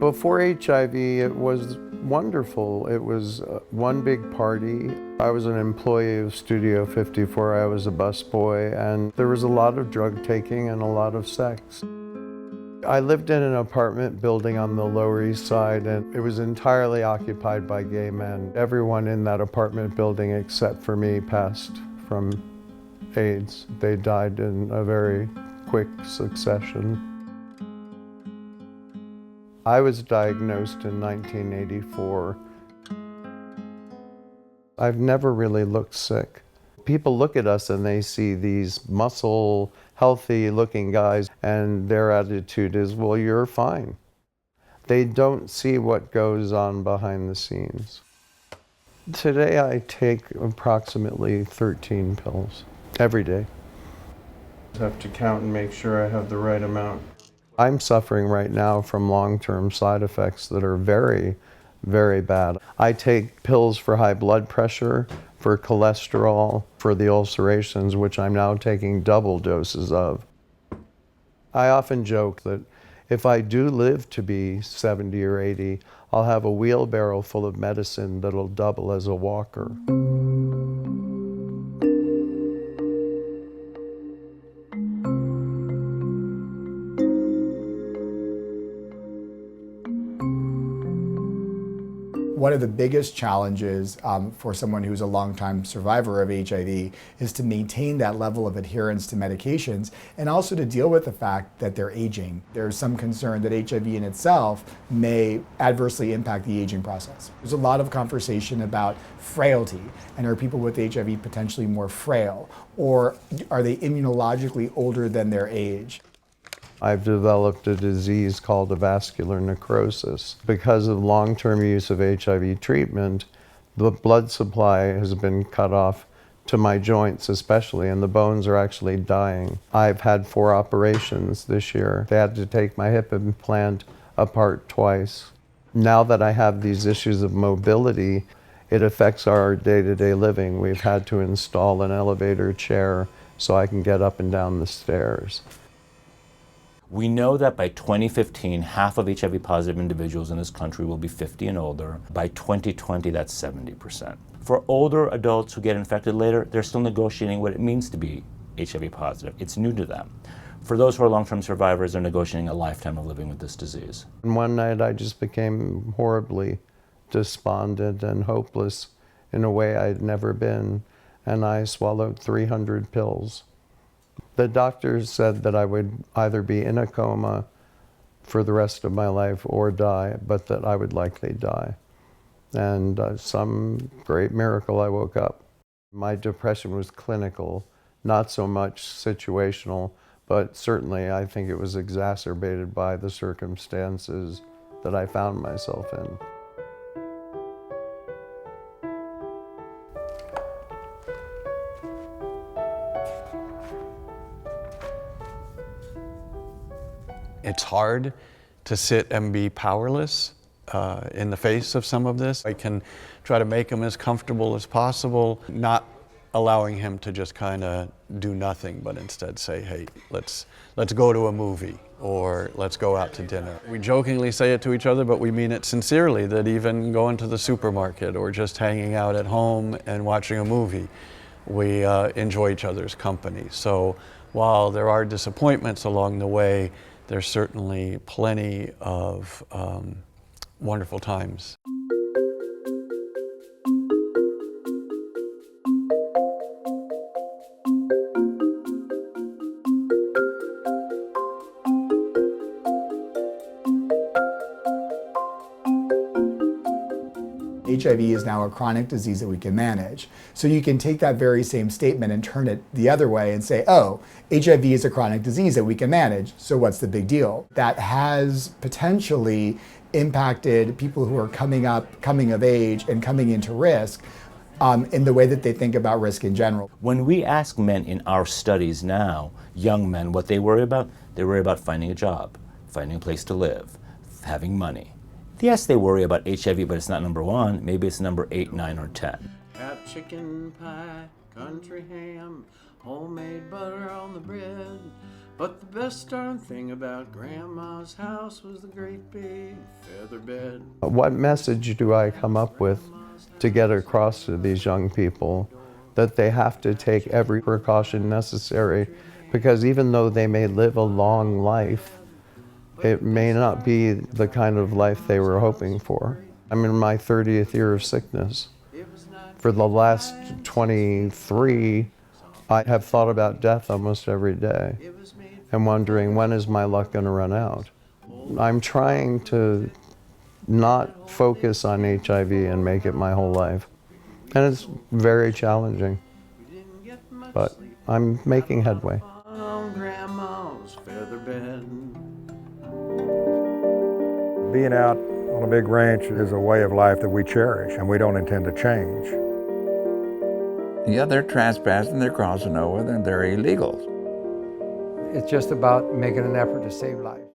Before HIV, it was wonderful. It was one big party. I was an employee of Studio 54. I was a busboy, and there was a lot of drug taking and a lot of sex. I lived in an apartment building on the Lower East Side, and it was entirely occupied by gay men. Everyone in that apartment building except for me passed from AIDS. They died in a very quick succession. I was diagnosed in 1984. I've never really looked sick. People look at us and they see these muscle, healthy-looking guys, and their attitude is, well, you're fine. They don't see what goes on behind the scenes. Today I take approximately 13 pills every day. I have to count and make sure I have the right amount. I'm suffering right now from long-term side effects that are very, very bad. I take pills for high blood pressure, for cholesterol, for the ulcerations, which I'm now taking double doses of. I often joke that if I do live to be 70 or 80, I'll have a wheelbarrow full of medicine that'll double as a walker. One of the biggest challenges for someone who's a longtime survivor of HIV is to maintain that level of adherence to medications and also to deal with the fact that they're aging. There's some concern that HIV in itself may adversely impact the aging process. There's a lot of conversation about frailty, and are people with HIV potentially more frail, or are they immunologically older than their age? I've developed a disease called a vascular necrosis. Because of long-term use of HIV treatment, the blood supply has been cut off to my joints especially, and the bones are actually dying. I've had 4 operations this year. They had to take my hip implant apart twice. Now that I have these issues of mobility, it affects our day-to-day living. We've had to install an elevator chair so I can get up and down the stairs. We know that by 2015, half of HIV-positive individuals in this country will be 50 and older. By 2020, that's 70%. For older adults who get infected later, they're still negotiating what it means to be HIV-positive. It's new to them. For those who are long-term survivors, they're negotiating a lifetime of living with this disease. And one night I just became horribly despondent and hopeless in a way I'd never been, and I swallowed 300 pills. The doctors said that I would either be in a coma for the rest of my life or die, but that I would likely die. And some great miracle, I woke up. My depression was clinical, not so much situational, but certainly I think it was exacerbated by the circumstances that I found myself in. It's hard to sit and be powerless in the face of some of this. I can try to make him as comfortable as possible, not allowing him to just kind of do nothing, but instead say, hey, let's go to a movie, or let's go out to dinner. We jokingly say it to each other, but we mean it sincerely, that even going to the supermarket or just hanging out at home and watching a movie, we enjoy each other's company. So while there are disappointments along the way, there's certainly plenty of wonderful times. HIV is now a chronic disease that we can manage. So you can take that very same statement and turn it the other way and say, oh, HIV is a chronic disease that we can manage, so what's the big deal? That has potentially impacted people who are coming of age and coming into risk in the way that they think about risk in general. When we ask men in our studies now, young men, what they worry about finding a job, finding a place to live, having money. Yes, they worry about HIV, but it's not number 1. Maybe it's number 8, 9, or 10. Have chicken pie, country ham, homemade butter on the bread. But the best darn thing about Grandma's house was the great big feather bed. What message do I come up with to get across to these young people that they have to take every precaution necessary, because even though they may live a long life, it may not be the kind of life they were hoping for. I'm in my 30th year of sickness. For the last 23, I have thought about death almost every day and wondering, when is my luck going to run out? I'm trying to not focus on HIV and make it my whole life. And it's very challenging, but I'm making headway. On Grandma's feather bed. Being out on a big ranch is a way of life that we cherish and we don't intend to change. Yeah, they're trespassing, they're crossing over, and they're illegals. It's just about making an effort to save life.